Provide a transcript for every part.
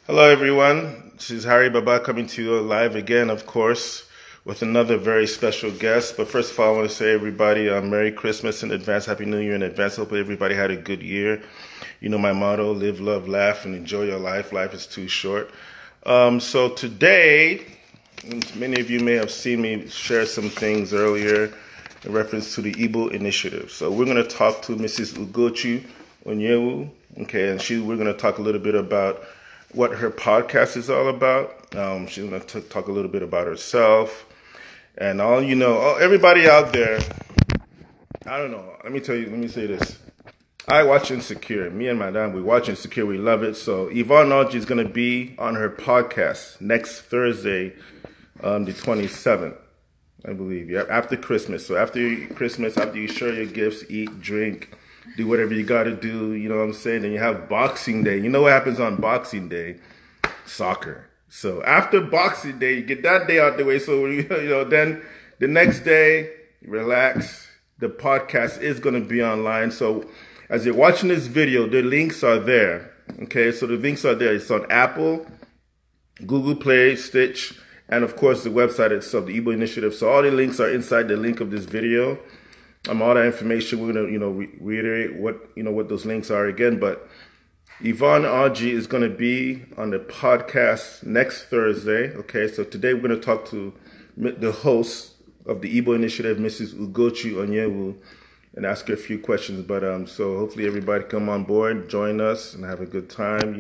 Hello everyone, this is Harry Baba coming to you live again, of course, with another very special guest. But first of all, I want to say everybody Merry Christmas in advance, Happy New Year in advance. Hope everybody had a good year. You know my motto, live, love, laugh, and enjoy your life. Life is too short. So today, many of you may have seen me share some things earlier in reference to the Igbo initiative. So we're going to talk to Mrs. Ugochi Onyewu, okay, and we're going to talk a little bit about what her podcast is all about. She's going to talk a little bit about herself. And everybody out there, I don't know, let me say this. I watch Insecure. Me and Madame, we watch Insecure. We love it. So Yvonne Audrey is going to be on her podcast next Thursday, the 27th, I believe. Yeah, after Christmas. So after Christmas, after you share your gifts, eat, drink, do whatever you got to do, you know what I'm saying? Then you have Boxing Day. You know what happens on Boxing Day? Soccer. So after Boxing Day, you get that day out the way. So, then the next day, relax. The podcast is going to be online. So as you're watching this video, the links are there. Okay, so the links are there. It's on Apple, Google Play, Stitch, and of course the website itself, the Igbo Initiative. So all the links are inside the link of this video. All that information, we're gonna, reiterate what those links are again. But Yvonne Audrey is gonna be on the podcast next Thursday. Okay, so today we're gonna talk to the host of the Igbo Initiative, Mrs. Ugochi Onyewu, and ask her a few questions. But so hopefully everybody come on board, join us, and have a good time.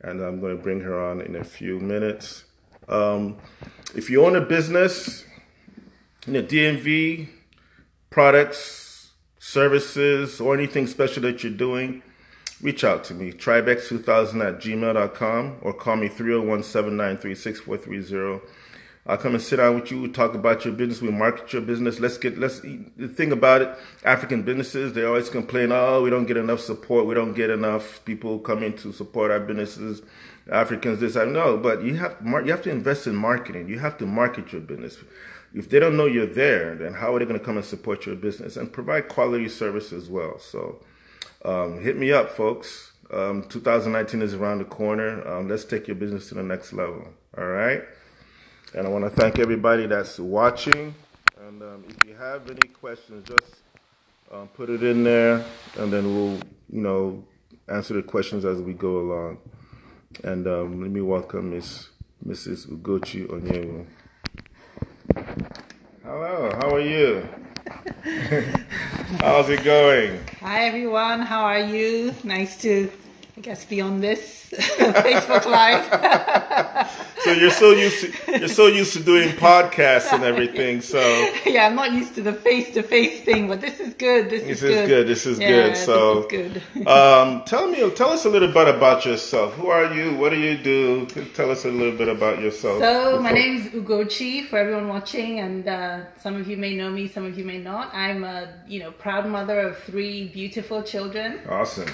And I'm gonna bring her on in a few minutes. If you own a business in the DMV, products, services, or anything special that you're doing, reach out to me, tribex2000@gmail.com, or call me 301-793-6430. I'll come and sit down with you, talk about your business, we market your business. The thing about it, African businesses, they always complain, oh, we don't get enough support, we don't get enough people coming to support our businesses, Africans, this, I know, but you have to invest in marketing. You have to market your business. If they don't know you're there, then how are they going to come and support your business and provide quality service as well? So hit me up, folks. 2019 is around the corner. Let's take your business to the next level. All right? And I want to thank everybody that's watching. And if you have any questions, just put it in there, and then we'll, answer the questions as we go along. And let me welcome Mrs. Ugochi Onyewu. Hello, how are you? How's it going? Hi everyone, how are you? Nice to, be on this Facebook Live. So you're so used to doing podcasts and everything. So yeah, I'm not used to the face-to-face thing, but this is good. This is good. This is good. So this is good. tell us a little bit about yourself. Who are you? What do you do? Tell us a little bit about yourself. So my name is Ugochi, for everyone watching, and some of you may know me, some of you may not. I'm a proud mother of 3 beautiful children. Awesome.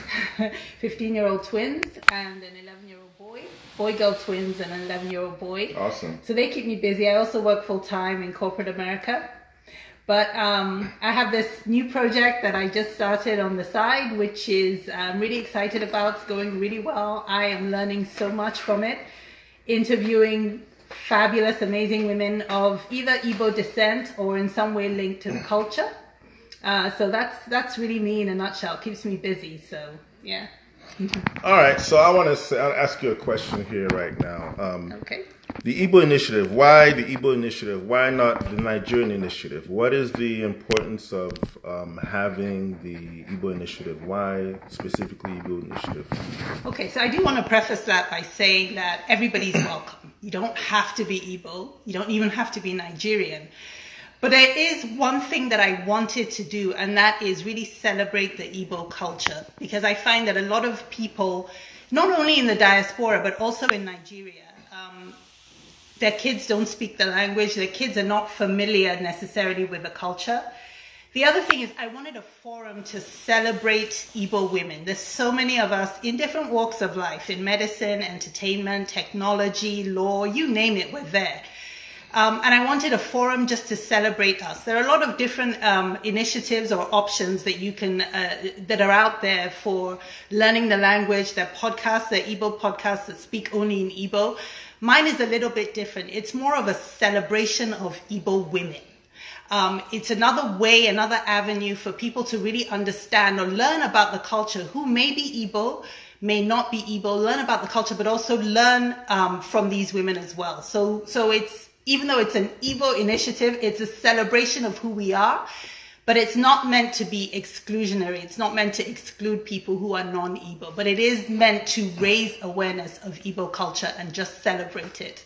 15-year-old twins and an 11-year-old boy-girl twins and an 11-year-old boy. Awesome. So they keep me busy. I also work full-time in corporate America. But I have this new project that I just started on the side, which is I'm really excited about. It's going really well. I am learning so much from it, interviewing fabulous, amazing women of either Igbo descent or in some way linked to the culture. So that's really me in a nutshell. It keeps me busy. So yeah. All right, so I want to ask you a question here right now. Okay. The Igbo Initiative. Why the Igbo Initiative? Why not the Nigerian Initiative? What is the importance of having the Igbo Initiative? Why specifically Igbo Initiative? Okay, so I do want to preface that by saying that everybody's welcome. You don't have to be Igbo. You don't even have to be Nigerian. But there is one thing that I wanted to do, and that is really celebrate the Igbo culture. Because I find that a lot of people, not only in the diaspora, but also in Nigeria, their kids don't speak the language, their kids are not familiar necessarily with the culture. The other thing is I wanted a forum to celebrate Igbo women. There's so many of us in different walks of life, in medicine, entertainment, technology, law, you name it, we're there. And I wanted a forum just to celebrate us. There are a lot of different initiatives or options that you can that are out there for learning the language. There are podcasts, there are Igbo podcasts that speak only in Igbo. Mine is a little bit different. It's more of a celebration of Igbo women. It's another way, another avenue for people to really understand or learn about the culture, who may be Igbo, may not be Igbo, learn about the culture, but also learn from these women as well. So it's, even though it's an Igbo initiative, it's a celebration of who we are, but it's not meant to be exclusionary. It's not meant to exclude people who are non-Igbo, but it is meant to raise awareness of Igbo culture and just celebrate it.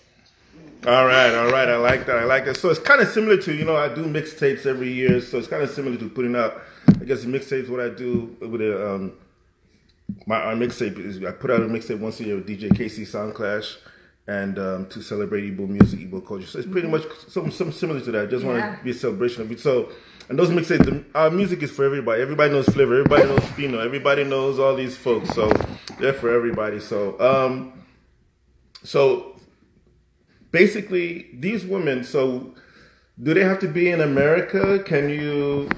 All right. I like that. So it's kind of similar to, I do mixtapes every year, so it's kind of similar to putting out, I guess, mixtapes. What I do with our mixtape is I put out a mixtape once a year with DJ KC Soundclash, and to celebrate Igbo music, Igbo culture. So it's pretty much something similar to that. I just want to be a celebration of it. So, and those mixtapes, our music is for everybody. Everybody knows Flavor. Everybody knows Fino. Everybody knows all these folks. So they're for everybody. So, basically, these women, so do they have to be in America? Do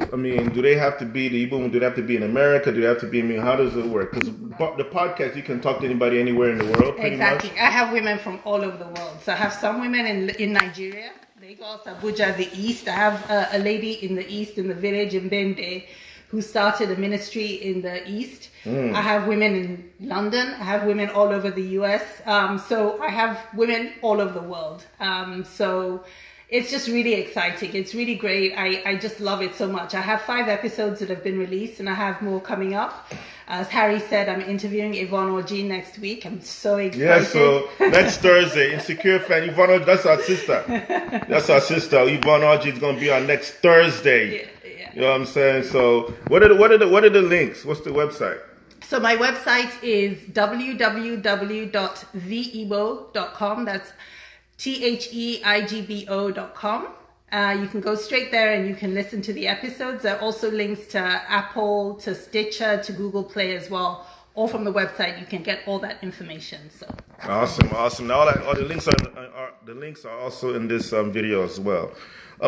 they have to be the Igbo? Do they have to be in America? Do they have to be, how does it work? Because the podcast, you can talk to anybody anywhere in the world, pretty Exactly. much. I have women from all over the world. So I have some women in Nigeria, Lagos, Abuja, the East. I have a lady in the East, in the village in Bende, who started a ministry in the East. I have women in London. I have women all over the US. So I have women all over the world. So it's just really exciting. It's really great. I just love it so much. I have 5 episodes that have been released, and I have more coming up. As Harry said, I'm interviewing Yvonne Orji next week. I'm so excited. Yeah, so next Thursday, Insecure fan, Yvonne, that's our sister. Yvonne Orji is going to be on next Thursday. Yeah. You know what I'm saying? So what are the links? What's the website? So my website is www.theigbo.com. That's THEIGBO.com. You can go straight there and you can listen to the episodes. There are also links to Apple, to Stitcher, to Google Play as well. All from the website, you can get all that information. So awesome. Now all the links are also in this video as well.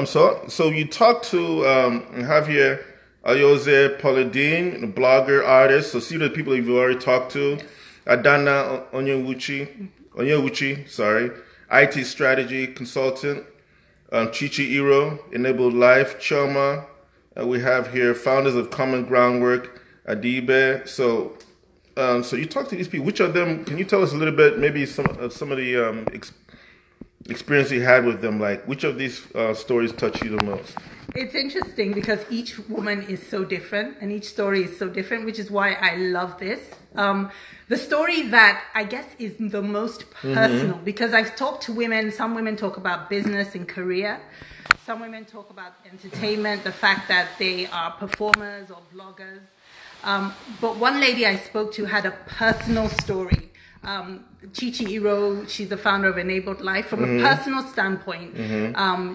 So you talked to Javier Ayoze Pauladine, a blogger, artist. So see the people you've already talked to. Adana Onyewuchi, sorry. IT strategy consultant, Chichi Iro, Enabled Life, Choma. We have here founders of Common Groundwork, Adibe. So you talk to these people. Which of them? Can you tell us a little bit? Maybe some of the experience you had with them. Like which of these stories touch you the most? It's interesting because each woman is so different and each story is so different, which is why I love this. The story that I guess is the most personal, because I've talked to women, some women talk about business and career. Some women talk about entertainment, the fact that they are performers or bloggers. But one lady I spoke to had a personal story. Chichi Iro, she's the founder of Enabled Life. From a personal standpoint,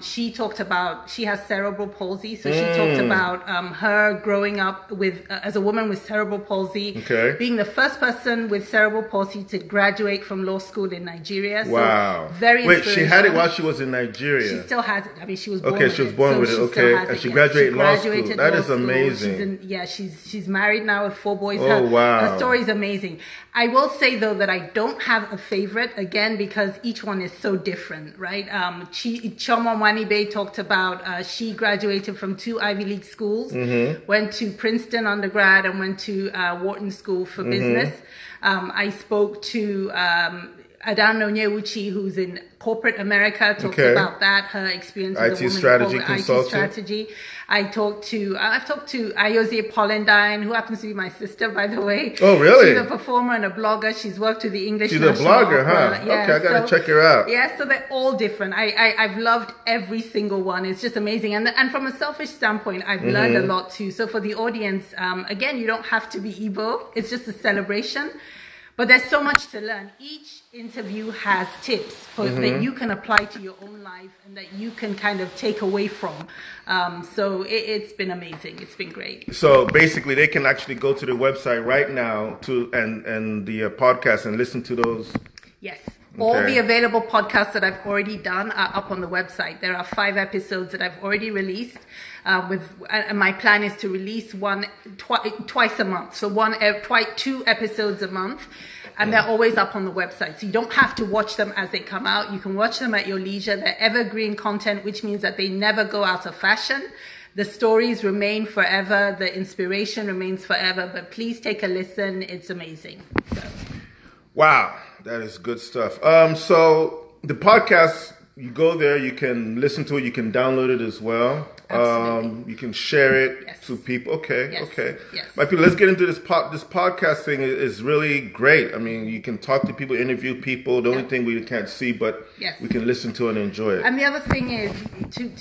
she talked about, she has cerebral palsy. So she talked about her growing up with as a woman with cerebral palsy, being the first person with cerebral palsy to graduate from law school in Nigeria. Wow. So very inspirational. Wait, she had it while she was in Nigeria? She still has it. I mean, she was born with it. Okay, she was born with it. Okay. And she graduated law school. That is amazing. She's married now with 4 boys. Wow. Her story is amazing. I will say, though, that I don't have a favorite, again, because each one is so different, right? Choma Wanibe talked about she graduated from 2 Ivy League schools, went to Princeton undergrad and went to Wharton School for Business. I spoke to Adana Onyewuchi, who's in corporate America, talks about that, her experience as a woman in IT strategy. I've talked to Ayoze Pauladine, who happens to be my sister, by the way. Oh, really? She's a performer and a blogger. She's worked with the English She's National a blogger, Opera. huh? Yeah, okay, I gotta check her out. Yeah, so they're all different. I've loved every single one. It's just amazing. And from a selfish standpoint, I've learned a lot too. So for the audience, again, you don't have to be Igbo. It's just a celebration. But there's so much to learn. Each interview has tips that you can apply to your own life and that you can kind of take away from. So it's been amazing. It's been great. So basically, they can actually go to the website right now and the podcast and listen to those. Yes. All the available podcasts that I've already done are up on the website. There are 5 episodes that I've already released. And my plan is to release one twice a month. So 2 episodes a month. And they're always up on the website. So you don't have to watch them as they come out. You can watch them at your leisure. They're evergreen content, which means that they never go out of fashion. The stories remain forever. The inspiration remains forever. But please take a listen. It's amazing. So. Wow, that is good stuff. So the podcast, you go there, you can listen to it, you can download it as well. Absolutely. You can share it to people. Okay. Yes. My people, let's get into this podcast thing is really great. I mean, you can talk to people, interview people. The only thing we can't see, but we can listen to it and enjoy it. And the other thing is,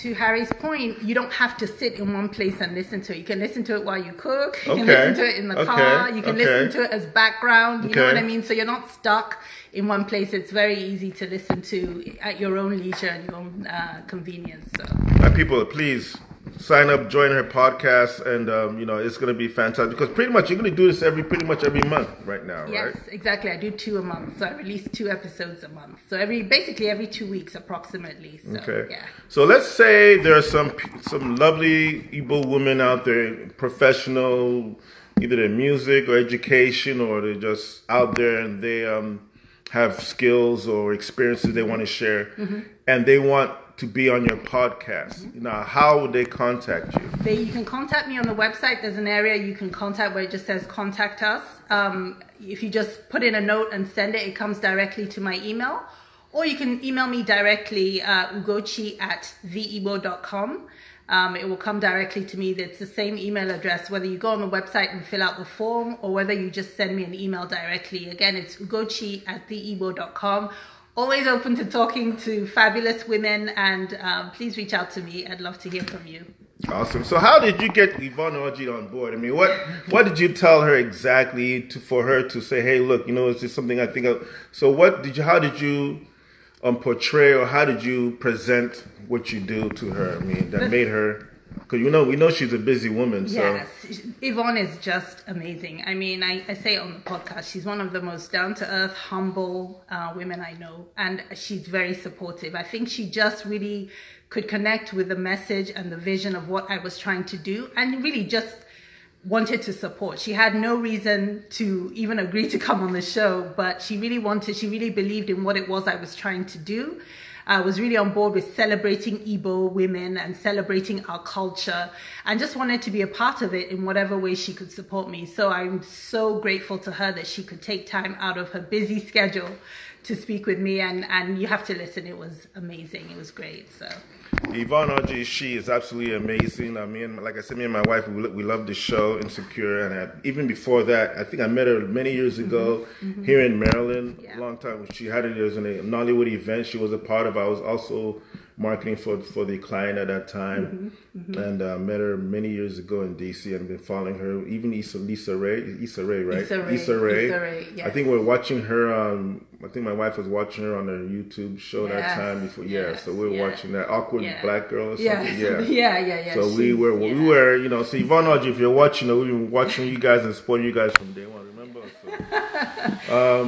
to Harry's point, you don't have to sit in one place and listen to it. You can listen to it while you cook. You can listen to it in the car. You can listen to it as background. You know what I mean? So you're not stuck in one place. It's very easy to listen to at your own leisure and your own convenience. So. My people, please sign up, join her podcast, and it's going to be fantastic because pretty much you're going to do this pretty much every month right now, right? Yes, exactly. I do 2 a month, so I release 2 episodes a month. So basically every 2 weeks approximately. So, okay. Yeah. So let's say there are some lovely Igbo women out there, professional, either in music or education, or they're just out there and they have skills or experiences they want to share, and they want to be on your podcast. Now, how would they contact you? You can contact me on the website. There's an area you can contact where it just says contact us. If you just put in a note and send it, it comes directly to my email. Or you can email me directly, ugochi@theigbo.com. It will come directly to me. It's the same email address, whether you go on the website and fill out the form or whether you just send me an email directly. Again, it's ugochi@theigbo.com. Always open to talking to fabulous women, and please reach out to me. I'd love to hear from you. Awesome. So how did you get Yvonne Oji on board? I mean, what did you tell her exactly for her to say, hey, look, is this something I think of? So how did you portray, or how did you present what you do to her? I mean, that made her... Because we know she's a busy woman. So. Yes, Yvonne is just amazing. I mean, I say it on the podcast, she's one of the most down-to-earth, humble women I know. And she's very supportive. I think she just really could connect with the message and the vision of what I was trying to do, and really just wanted to support. She had no reason to even agree to come on the show, but she really believed in what it was I was trying to do. I was really on board with celebrating Igbo women and celebrating our culture, and just wanted to be a part of it in whatever way she could support me. So I'm so grateful to her that she could take time out of her busy schedule to speak with me, and you have to listen. It was amazing. It was great. So Yvonne Oji, she is absolutely amazing. Like I said, me and my wife, we love the show Insecure, and even before that, I think I met her many years ago here in Maryland. A long time. She had it as a Nollywood event she was a part of. I was also marketing for the client at that time, and met her many years ago in DC, and been following her. Even Issa Rae, right? Issa Rae. Yes. I think we're watching her. I think my wife was watching her on her YouTube show that time before. So we were watching that awkward black girl or something. Yeah. So we were. So Yvonne Oji, if you're watching, we've been watching you guys and supporting you guys from day one. Remember? So,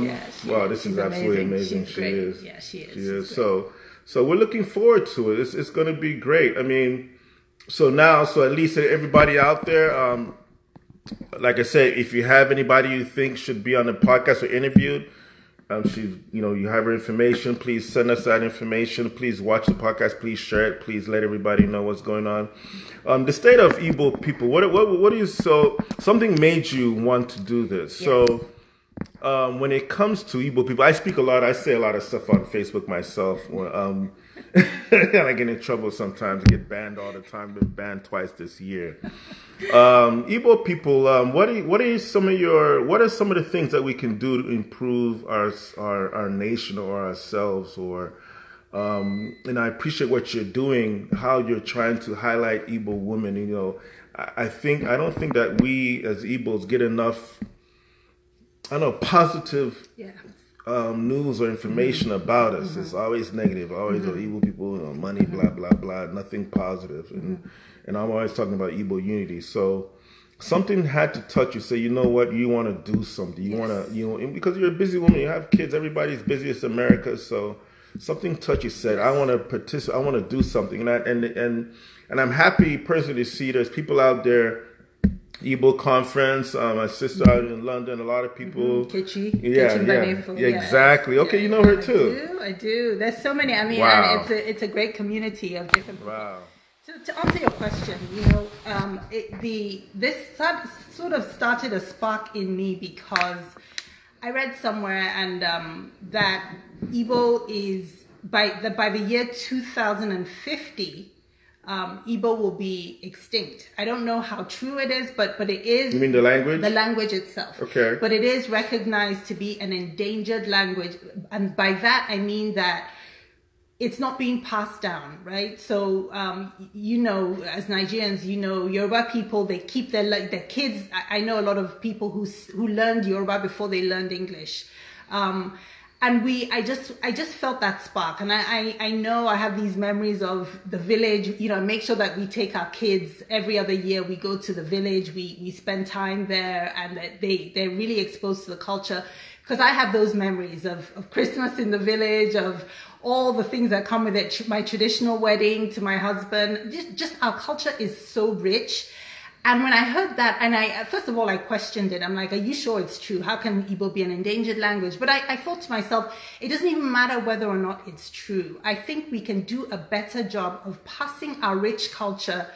wow, this is absolutely amazing. She is. Yeah, she is. She is. So we're looking forward to it. It's going to be great. I mean, so at least everybody out there, like I said, if you have anybody you think should be on the podcast or interviewed, you have her information. Please send us that information. Please watch the podcast. Please share it. Please let everybody know what's going on. The state of Igbo people. What is something made you want to do this? Yes. So. When it comes to Igbo people, I speak a lot. I say a lot of stuff on Facebook myself. And I get in trouble sometimes. I get banned all the time. Been banned twice this year. Igbo people, what are some of the things that we can do to improve our nation or ourselves? And I appreciate what you're doing. How you're trying to highlight Igbo women. I don't think that we as Igbos get enough. Positive news or information about us. It's always negative. Always Igbo people, money, blah, blah, blah, nothing positive. And I'm always talking about Igbo unity. So something had to touch you. Say, you know what, you want to do something. You want to, because you're a busy woman, you have kids, everybody's busy. It's America, so something touched you. Said, I want to participate. I want to do something, and I'm happy personally to see there's people out there. Igbo conference, my sister out in London, a lot of people. Kichi. Exactly. Okay, you know her too. I do. There's so many. I mean, wow. and it's a great community of different people. Wow. So to answer your question, this sort of started a spark in me because I read somewhere and that Igbo is by the year 2050. Igbo will be extinct. I don't know how true it is, but it is. You mean the language? The language itself. Okay. But it is recognized to be an endangered language. And by that, I mean that it's not being passed down, right? So, as Nigerians, Yoruba people, they keep their kids. I know a lot of people who learned Yoruba before they learned English. And I just felt that spark. And I know I have these memories of the village, make sure that we take our kids every other year. We go to the village, we spend time there, and that they're really exposed to the culture. Because I have those memories of Christmas in the village, of all the things that come with it, my traditional wedding to my husband. Just our culture is so rich. And when I heard that, and first of all, I questioned it. I'm like, are you sure it's true? How can Igbo be an endangered language? But I thought to myself, it doesn't even matter whether or not it's true. I think we can do a better job of passing our rich culture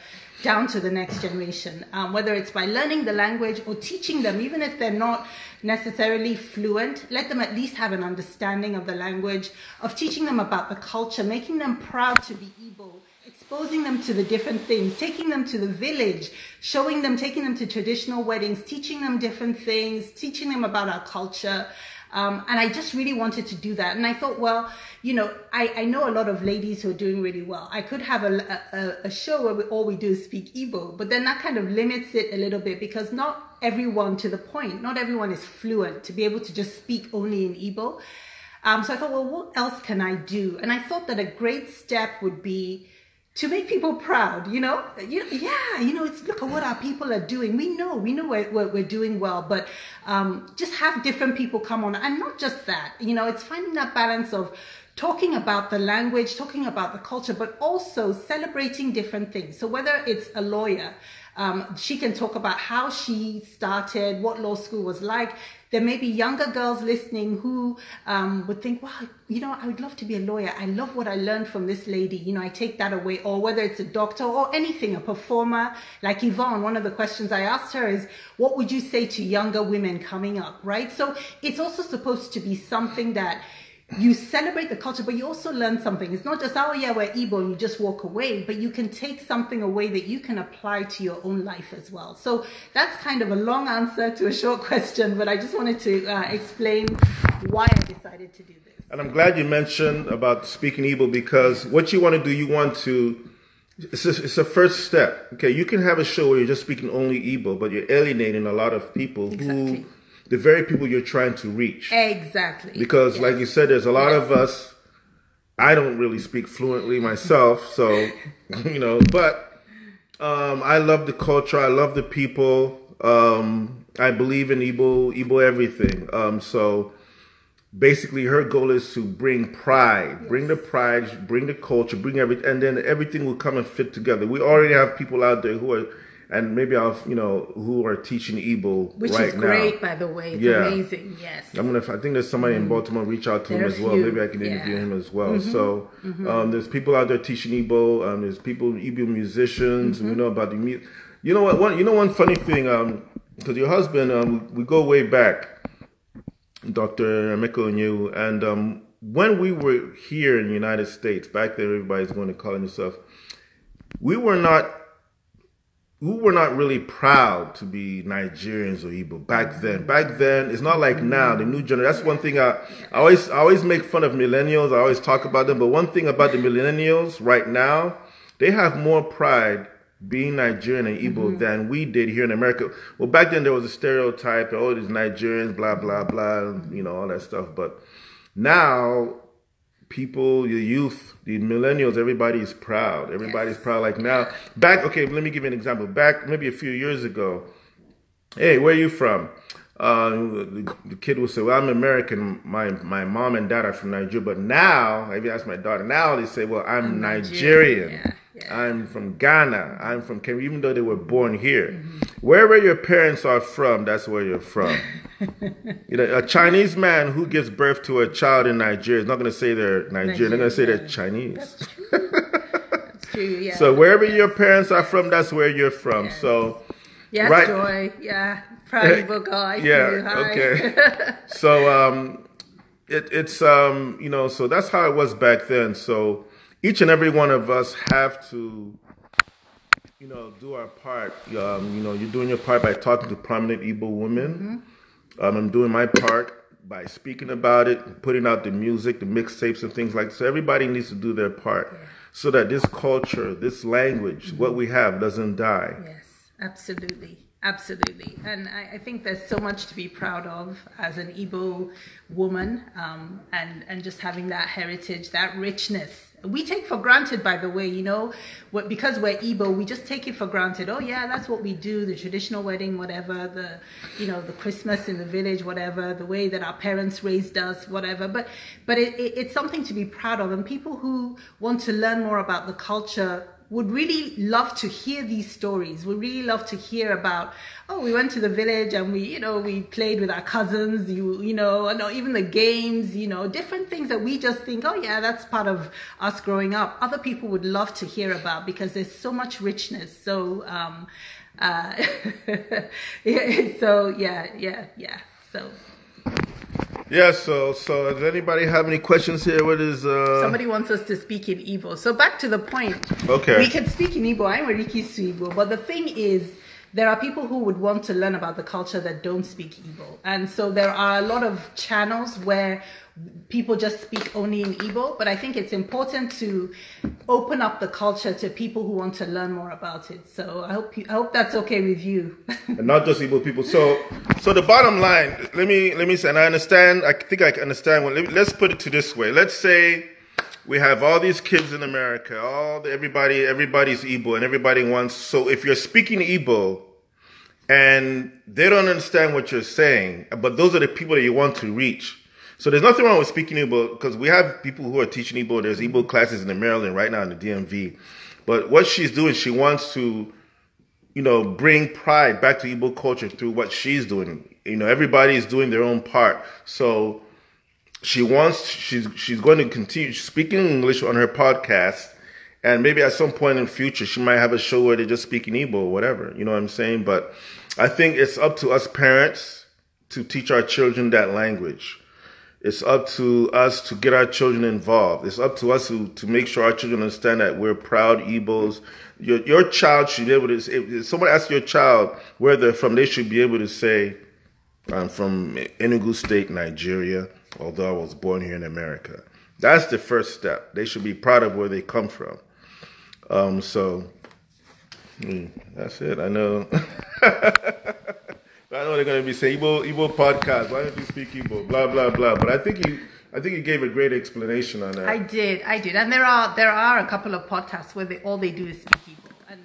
down to the next generation, whether it's by learning the language or teaching them, even if they're not necessarily fluent, let them at least have an understanding of the language, of teaching them about the culture, making them proud to be Igbo, exposing them to the different things, taking them to the village, taking them to traditional weddings, teaching them different things, teaching them about our culture. And I just really wanted to do that. And I thought, well, I know a lot of ladies who are doing really well. I could have a show where all we do is speak Igbo, but then that kind of limits it a little bit because not everyone, to the point, not everyone is fluent to be able to just speak only in Igbo. So I thought, well, what else can I do? And I thought that a great step would be to make people proud, it's look at what our people are doing. We know we're doing well, but just have different people come on. And not just that, it's finding that balance of talking about the language, talking about the culture, but also celebrating different things. So whether it's a lawyer, she can talk about how she started, what law school was like. There may be younger girls listening who would think, wow, I would love to be a lawyer. I love what I learned from this lady. I take that away. Or whether it's a doctor or anything, a performer. Like Yvonne, one of the questions I asked her is, what would you say to younger women coming up, right? So it's also supposed to be something that you celebrate the culture, but you also learn something. It's not just, oh yeah, we're Igbo and you just walk away, but you can take something away that you can apply to your own life as well. So that's kind of a long answer to a short question, but I just wanted to explain why I decided to do this. And I'm glad you mentioned about speaking Igbo, because what you want to do, it's a first step. Okay, you can have a show where you're just speaking only Igbo, but you're alienating a lot of people who... the very people you're trying to reach. Exactly. Because like you said, there's a lot of us, I don't really speak fluently myself, so, but I love the culture, I love the people, I believe in Igbo everything. So basically her goal is to bring pride, bring the pride, bring the culture, bring everything, and then everything will come and fit together. We already have people out there who are, and maybe who are teaching Igbo which right is now. Great, by the way. It's amazing. Yes. I think there's somebody in Baltimore. Reach out to him as well. Maybe I can interview him as well. So there's people out there teaching Igbo. There's people, Igbo musicians. We know about the music. You know what? One funny thing. Because your husband, we go way back, Dr. Ugochi Onyewu, and when we were here in the United States, back then everybody's going to college and stuff. We were not really proud to be Nigerians or Igbo back then. Back then, it's not like now, the new generation. That's one thing I always make fun of millennials. I always talk about them. But one thing about the millennials right now, they have more pride being Nigerian and Igbo than we did here in America. Well, back then there was a stereotype, oh, these Nigerians, blah, blah, blah, all that stuff. But now, people, the youth, the millennials, everybody is proud. Everybody's proud. Like now, let me give you an example. Back maybe a few years ago, Hey, where are you from? The kid will say, well, I'm American. My mom and dad are from Nigeria. But now, if you ask my daughter, now they say, well, I'm Nigerian. Yeah, yeah. I'm from Ghana. I'm from Kenya, even though they were born here. Wherever your parents are from, that's where you're from. A Chinese man who gives birth to a child in Nigeria is not going to say they're Nigerian. They're going to say they're Chinese. That's true. That's true, yeah. So wherever your parents are from, that's where you're from. Yes. So, yes, right. Joy. Yeah. Proud Igbo guy. Yeah. Hi. Okay. So so that's how it was back then. So each and every one of us have to, do our part. You're doing your part by talking to prominent Igbo women. I'm doing my part by speaking about it, putting out the music, the mixtapes and things like that. So everybody needs to do their part so that this culture, this language, what we have doesn't die. Yes, absolutely. Absolutely. And I think there's so much to be proud of as an Igbo woman, and just having that heritage, that richness. We take for granted, by the way, because we're Igbo, we just take it for granted. Oh yeah, that's what we do, the traditional wedding, whatever, the Christmas in the village, whatever, the way that our parents raised us, whatever. But it's something to be proud of. And people who want to learn more about the culture would really love to hear these stories. Would really love to hear about, oh, we went to the village and we played with our cousins, and even the games, different things that we just think, oh yeah, that's part of us growing up. Other people would love to hear about because there's so much richness. So, Yeah, so does anybody have any questions here? What is Somebody wants us to speak in Igbo. So back to the point. Okay. We can speak in Igbo. I'm Riki Igbo. But the thing is, there are people who would want to learn about the culture that don't speak Igbo. And so there are a lot of channels where people just speak only in Igbo. But I think it's important to open up the culture to people who want to learn more about it. So I hope that's okay with you. And not just Igbo people. So the bottom line, let me say, and I think I understand. Let's put it to this way. Let's say we have all these kids in America, everybody's Igbo, and everybody wants, so if you're speaking Igbo and they don't understand what you're saying, but those are the people that you want to reach. So there's nothing wrong with speaking Igbo, because we have people who are teaching Igbo. There's Igbo classes in Maryland right now in the DMV. But what she's doing, she wants to, bring pride back to Igbo culture through what she's doing. Everybody is doing their own part. So she's going to continue speaking English on her podcast. And maybe at some point in the future, she might have a show where they just speak in Igbo or whatever. You know what I'm saying? But I think it's up to us parents to teach our children that language. It's up to us to get our children involved. It's up to us to make sure our children understand that we're proud Igbos. Your child should be able to, if someone asks your child where they're from, they should be able to say, I'm from Enugu State, Nigeria, although I was born here in America. That's the first step. They should be proud of where they come from. That's it. I know. I know they're going to be saying Igbo podcast. Why don't you speak Igbo? Blah blah blah. But I think you gave a great explanation on that. I did, and there are a couple of podcasts where all they do is speak Igbo, and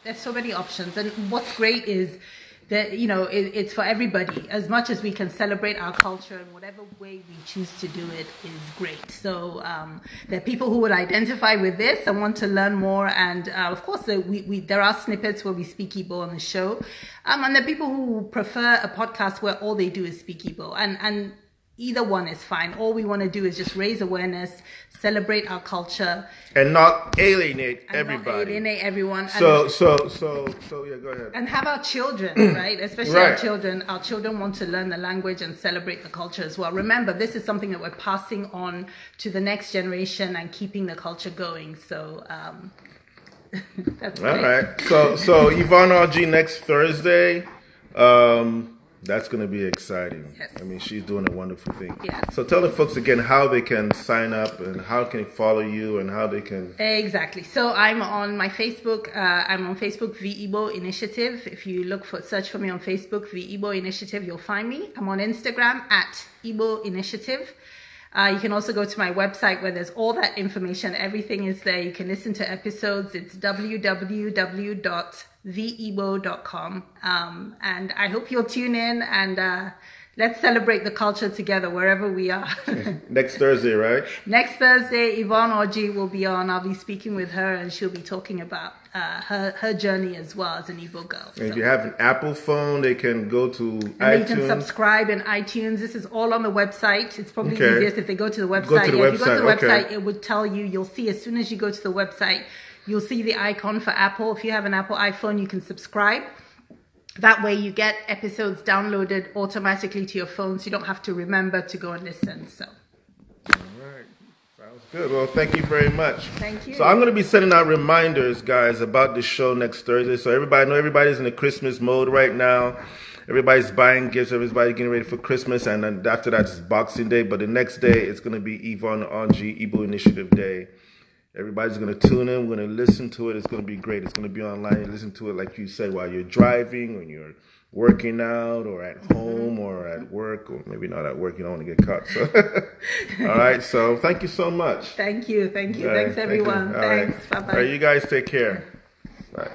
there's so many options. And what's great is that it's for everybody. As much as we can celebrate our culture in whatever way we choose to do it is great. So there are people who would identify with this and want to learn more. And of course, there are snippets where we speak Igbo on the show. And there are people who prefer a podcast where all they do is speak Igbo. And either one is fine. All we want to do is just raise awareness, celebrate our culture, and not alienate everybody. Not alienate everyone. So yeah, go ahead. And have our children, right? Especially right. Our children. Our children want to learn the language and celebrate the culture as well. Remember, this is something that we're passing on to the next generation and keeping the culture going. So that's great. All right. So Yvonne RG next Thursday. That's going to be exciting. Yes. I mean, she's doing a wonderful thing. Yeah. So tell the folks again how they can sign up and how can they follow you and how they can... Exactly. So I'm on my Facebook. I'm on Facebook, The Igbo Initiative. If you search for me on Facebook, The Igbo Initiative, you'll find me. I'm on Instagram at Igbo Initiative. You can also go to my website where there's all that information. Everything is there. You can listen to episodes. It's www.theigbo.com. And I hope you'll tune in and let's celebrate the culture together wherever we are. Next Thursday, right? Next Thursday, Yvonne Oji will be on. I'll be speaking with her and she'll be talking about her journey as well as an Igbo girl. And if you have an Apple phone, they can go to iTunes. They can subscribe in iTunes. This is all on the website. It's probably easiest if they go to the website. Go to the website. If you go to the website, it would tell you, you'll see as soon as you go to the website, you'll see the icon for Apple. If you have an Apple iPhone, you can subscribe. That way you get episodes downloaded automatically to your phone, so you don't have to remember to go and listen. So. All right. Sounds good. Well, thank you very much. Thank you. So I'm going to be sending out reminders, guys, about the show next Thursday. So everybody's in the Christmas mode right now. Everybody's buying gifts. Everybody's getting ready for Christmas. And then after that, it's Boxing Day. But the next day, it's going to be Yvonne Onyewu Igbo Initiative Day. Everybody's going to tune in. We're going to listen to it. It's going to be great. It's going to be online. You listen to it, like you said, while you're driving, when you're working out, or at home, or at work, or maybe not at work. You don't want to get caught. So, all right. So, thank you so much. Thank you. Thank you. Thanks, everyone. Thanks. Thanks. Bye-bye. All right. You guys take care. Bye.